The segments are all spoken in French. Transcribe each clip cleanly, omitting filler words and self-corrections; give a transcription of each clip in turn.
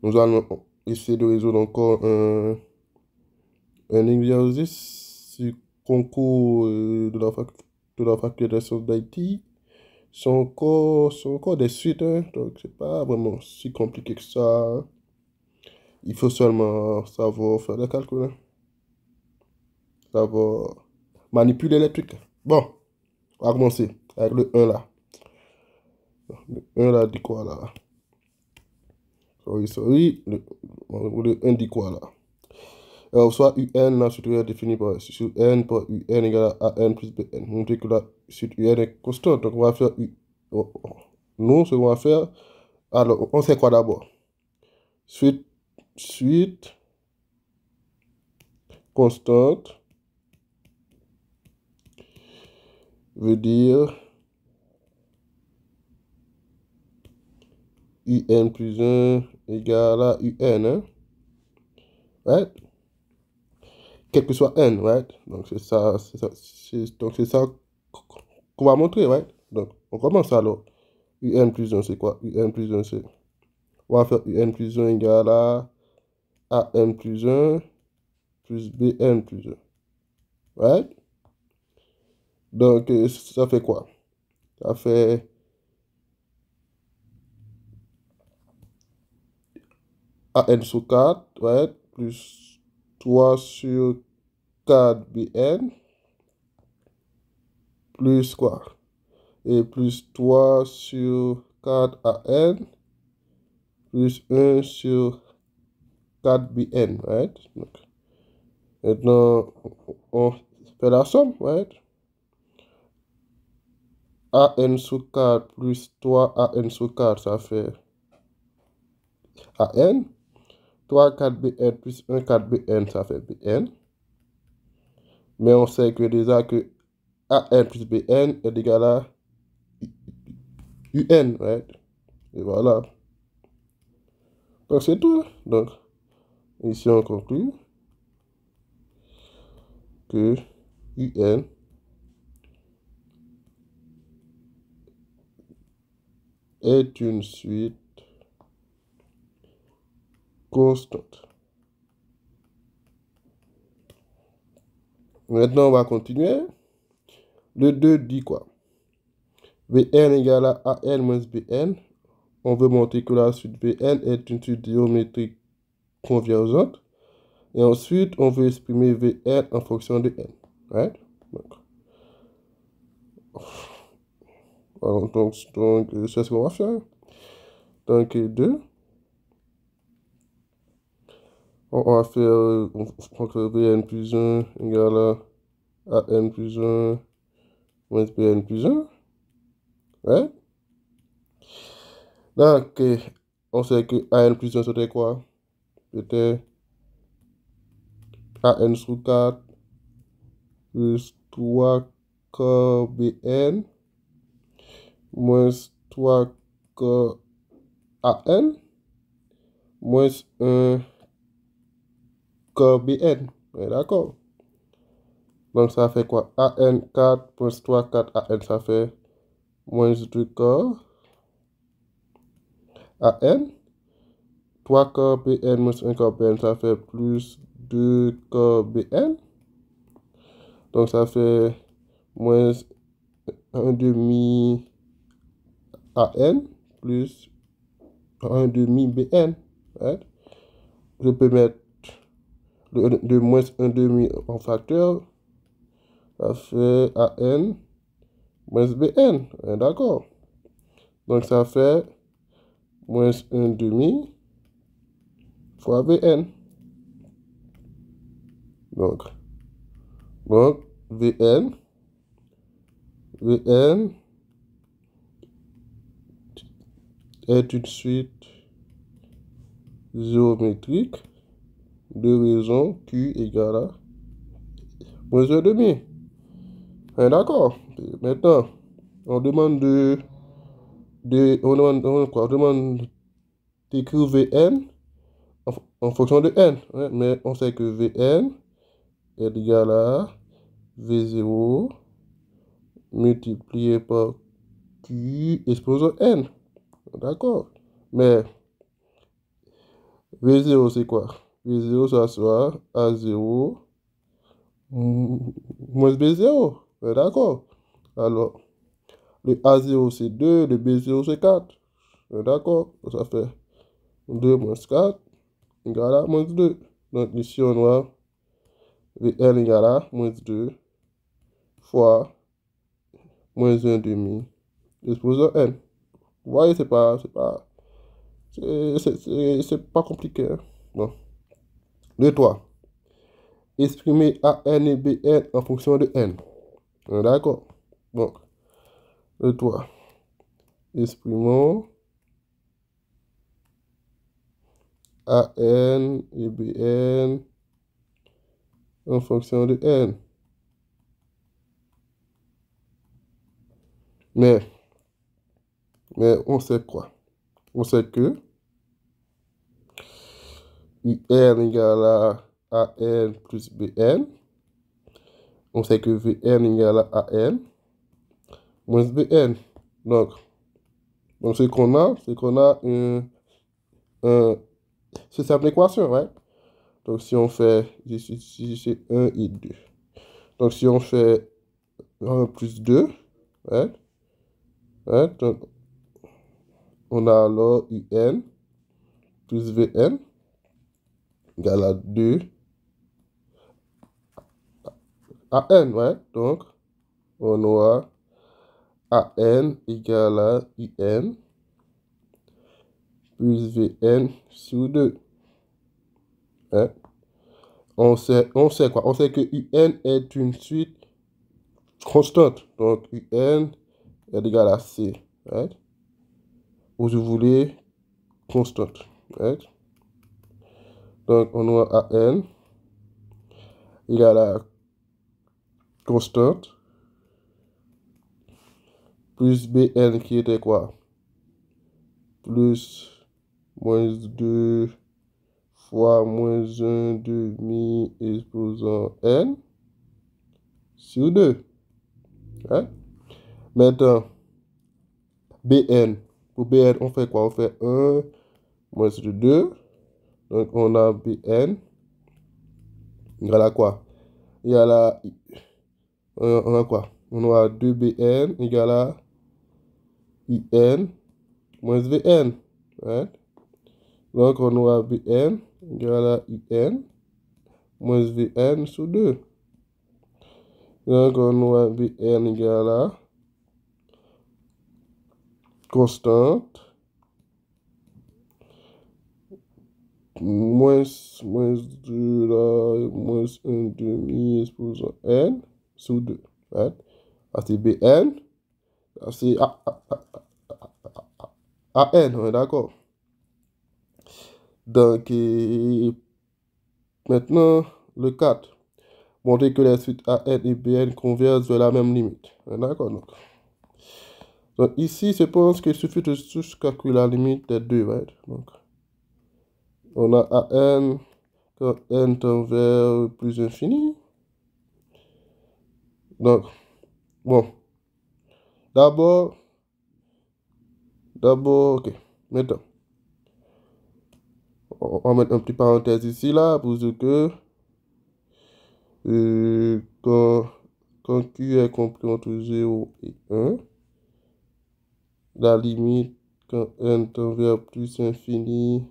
Nous allons essayer de résoudre encore un exercice sur concours de la faculté des sciences d'Haïti. C'est encore des suites, hein, donc c'est pas vraiment si compliqué que ça. Il faut seulement savoir faire des calculs, hein, savoir manipuler les trucs. Bon, on va commencer avec le un là. Le 1 là dit quoi là? Sorry. Le 1 dit quoi là? Alors, soit UN, la suite est définie par sur N par UN égale à AN plus BN. Montrer que la suite UN est constante. Donc, on va faire nous, ce qu'on va faire. Alors, on sait quoi d'abord? Suite constante veut dire UN plus 1 égale à UN, hein? Right? Quel que soit N, right? Donc, donc, c'est ça qu'on va montrer, right? Donc, on commence alors. UN plus 1, c'est quoi? UN plus 1, c'est... On va faire UN plus 1 égale à AN plus 1 plus BN plus 1. Right? Donc, ça fait quoi? Ça fait AN sur 4, right? Plus 3 sur 4 BN, plus quoi? Et plus 3 sur 4 AN, plus 1 sur 4 BN, right? Donc, maintenant, on fait la somme, right? AN sur 4 plus 3 AN sur 4, ça fait AN. 3 4 BN plus 1 4 BN, ça fait BN. Mais on sait que déjà que AN plus BN est égal à UN, right? Et voilà. Donc c'est tout. Donc ici on conclut que UN est une suite constante. Maintenant on va continuer. Le 2 dit quoi? Vn égale à AN moins Bn. On veut montrer que la suite Vn est une suite géométrique convergente. Et ensuite, on veut exprimer Vn en fonction de n. Right? Donc, c'est ce qu'on va faire. Donc, 2. On va faire Vn plus 1 égale à An plus 1 moins Bn plus 1. Right? Donc, on sait que An plus 1 c'était quoi? C'était An sur 4 plus 3 corps Bn moins 3 corps An moins 1 corps Bn. Ouais, d'accord. Donc ça fait quoi? AN 4 plus 3 4 AN, ça fait moins 2 corps AN. 3 corps BN moins 1 corps BN, ça fait plus 2 corps BN. Donc ça fait moins 1 demi AN plus 1 demi BN. Right? Je peux mettre de moins 1 demi en facteur. Ça fait AN moins BN. D'accord. Donc ça fait moins 1 demi fois Vn. Donc Vn est une suite géométrique de raison Q égale à moins 1 demi. D'accord. Maintenant, on demande on demande d'écrire Vn en fonction de n. Ouais, mais on sait que Vn est égal à V0 multiplié par Q exposant n. D'accord. Mais V0, c'est quoi? V0, ça sera A0 moins B0. D'accord. Alors, le A0, c'est 2, le B0, c'est 4. D'accord. Ça fait 2 moins 4 égale à moins 2. Donc, ici, on a Vn égale à moins 2 fois moins 1 demi exposant n. Vous voyez, c'est pas compliqué. Hein? Bon. De 3. Exprimer AN et BN en fonction de n. D'accord. Donc, de 3. Exprimons AN et BN en fonction de n. Mais on sait quoi? On sait que UN égale à AN plus BN. On sait que VN égale à AN moins BN. Donc ce qu'on a, c'est qu'on a c'est cette équation, ouais. Donc si on fait, ici c'est 1 et 2. Donc si on fait 1 plus 2, ouais, ouais, donc on a alors UN plus VN égale à 2 à N, ouais. Donc on aura AN égale à UN plus Vn sur 2. Hein? On sait quoi? On sait que UN est une suite constante. Donc UN est égal à C. Right? Ou je voulais constante. Right? Donc on a AN égale à constante plus BN qui était quoi? Plus moins 2 fois moins 1 demi exposant N sur 2. Hein? Maintenant, BN. Pour BN, on fait quoi? On fait 1 moins 2. Donc, on a BN. Égale à quoi? Égale à... On a quoi? On a 2BN égale à IN moins VN. Right? Donc, on a BN égale à IN moins VN sur 2. Donc, on a BN égale à constante moins 2 là, moins 1 demi exposant N sur 2. Right? C'est BN. C'est AN, on est d'accord. Donc, maintenant, le 4. Montrer que les suites AN et BN convergent vers la même limite. D'accord, donc ici, je pense qu'il suffit de juste calculer la limite des deux. Right? Donc, on a AN quand n tend vers plus infini. Donc, bon. D'abord, ok. Maintenant, on va mettre un petit parenthèse ici, là, pour dire que quand Q est compris entre 0 et 1, la limite quand n tend vers plus infini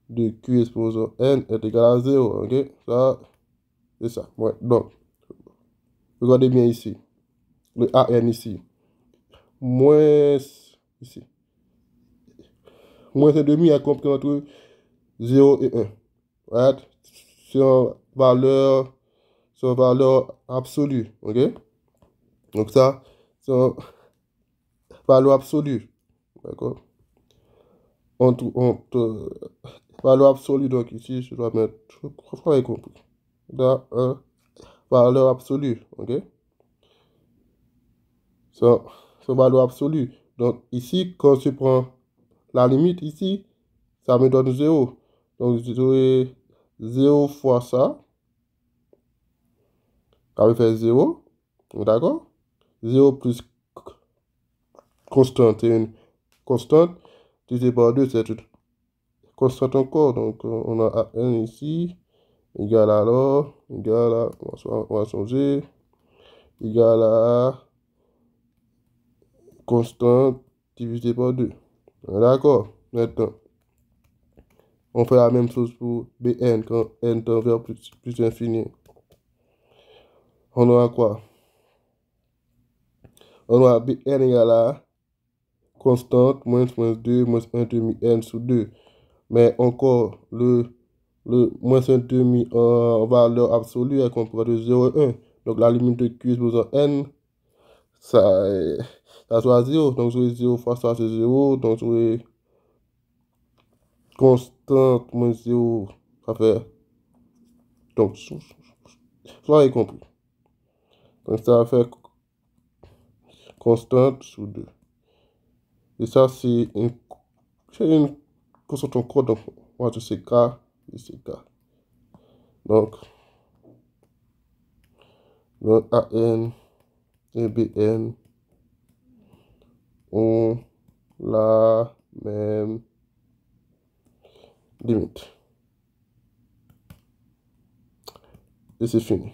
de Q exposant n est égale à 0. Ok? Ça, c'est ça. Ouais. Donc, regardez bien ici. Le AN ici. Moins ici. Moins un demi est compris entre 0 et 1. Right? C'est en valeur absolue. Ok? Donc ça, c'est en valeur absolue. D'accord? Valeur absolue, donc ici, je dois mettre, je crois que vous avez compris. Dans valeur absolue. Ok? C'est valeur absolue. Donc ici, quand je prends la limite ici, ça me donne 0. Donc j'aurai 0 fois ça. Ça me fait 0. D'accord? 0 plus constante. Et une constante divisé par 2, c'est une constante encore. Donc, on a AN ici, égal alors, égal à, on va changer, égal à constante divisé par 2. D'accord. Maintenant, on fait la même chose pour Bn quand n tend vers plus infini. On aura quoi? On aura Bn égal à constante moins 2 moins 1 demi n sur 2. Mais encore, le moins 1 demi en valeur absolue est comparé de 0 et 1. Donc la limite de Q exposant n, ça, ça soit 0. Donc je vais 0 fois ça, c'est 0. Donc je vais constante moins 0, ça fait. Donc, soyez compris. Donc ça fait constante sur 2. Et ça, c'est une constante encore. Donc, moi, je sais K et c'est K. Donc, AN et BN ont la même limite. Et c'est fini.